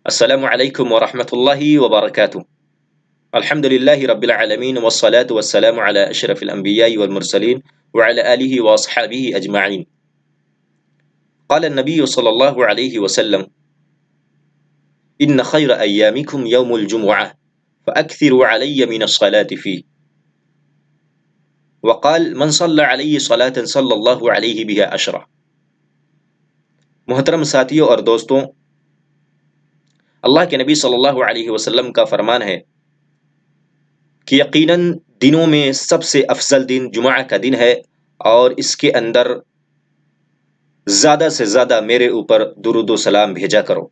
السلام علیکم ورحمۃ اللہ وبرکاتہ۔ الحمد للہ رب العالمین والصلاة والسلام علی اشرف الانبیاء والمرسلین وعلی آلہ واصحابہ اجمعین۔ قال النبی صلی اللہ علیہ وسلم ان خیر ایامکم یوم الجمعہ فاکثروا علی من الصلاة فیہ، وقال من صلی علی صلاة صلی اللہ علیہ بها عشرہ۔ محترم ساتھیوں اور دوستوں، اللہ کے نبی صلی اللہ علیہ وسلم کا فرمان ہے کہ یقیناً دنوں میں سب سے افضل دن جمعہ کا دن ہے، اور اس کے اندر زیادہ سے زیادہ میرے اوپر درود و سلام بھیجا کرو۔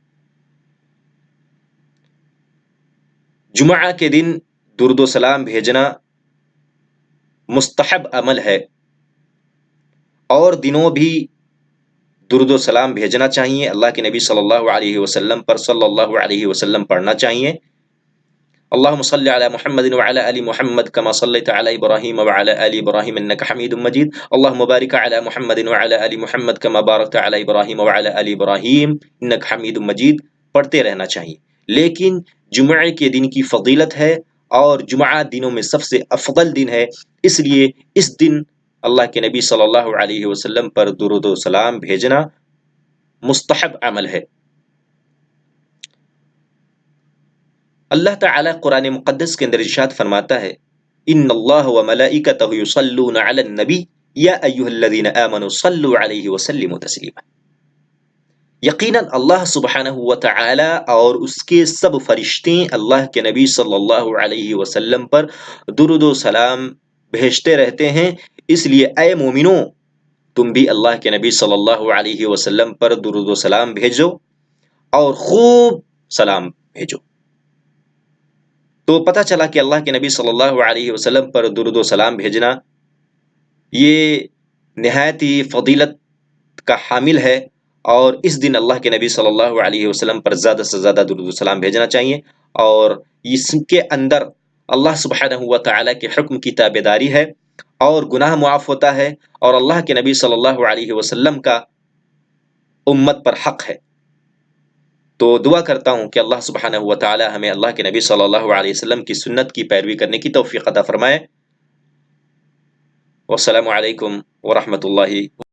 جمعہ کے دن درود و سلام بھیجنا مستحب عمل ہے، اور دنوں بھی درود و سلام بھیجنا چاہیے۔ اللہ کے نبی صلی اللہ علیہ وسلم پر صلی اللہ علیہ وسلم پڑھنا چاہیے۔ اللہم صلی علی محمد وعلی آل محمد کما صلیت علی ابراہیم وعلی آل ابراہیم انک حمید مجید۔ اللہم بارک علی محمد وعلی آل محمد کما بارکت علی ابراہیم وعلی آل ابراہیم انک حمید مجید پڑھتے رہنا چاہیے۔ لیکن جمعے کے دن کی فضیلت ہے، اور جمعہ دنوں میں سب سے افضل دن ہے، اس لیے اس دن اللہ کے نبی صلی اللہ علیہ وسلم پر درود و سلام بھیجنا مستحب عمل ہے۔ اللہ تعالیٰ قرآن مقدس کے اندر ارشاد فرماتا ہے ان اللہ وملائکتہ یصلون علی النبی یا ایھا الذین آمنوا صلوا علیہ وسلموا تسلیما۔ یقیناً اللہ سبحانہ و تعالی اور اس کے سب فرشتے اللہ کے نبی صلی اللہ علیہ وسلم پر درود و سلام بھیجتے رہتے ہیں، اس لیے اے مومنوں، تم بھی اللہ کے نبی صلی اللہ علیہ وسلم پر درود و سلام بھیجو، اور خوب سلام بھیجو۔ تو پتہ چلا کہ اللہ کے نبی صلی اللہ علیہ وسلم پر درود و سلام بھیجنا یہ نہایت ہی فضیلت کا حامل ہے، اور اس دن اللہ کے نبی صلی اللہ علیہ وسلم پر زیادہ سے زیادہ درود و سلام بھیجنا چاہیے، اور اس کے اندر اللہ سبحانہ و تعالیٰ کے حکم کی تابعداری ہے، اور گناہ معاف ہوتا ہے، اور اللہ کے نبی صلی اللہ علیہ وسلم کا امت پر حق ہے۔ تو دعا کرتا ہوں کہ اللہ سبحانہ و تعالی ہمیں اللہ کے نبی صلی اللہ علیہ وسلم کی سنت کی پیروی کرنے کی توفیق عطا فرمائے۔ والسلام علیکم ورحمۃ اللہ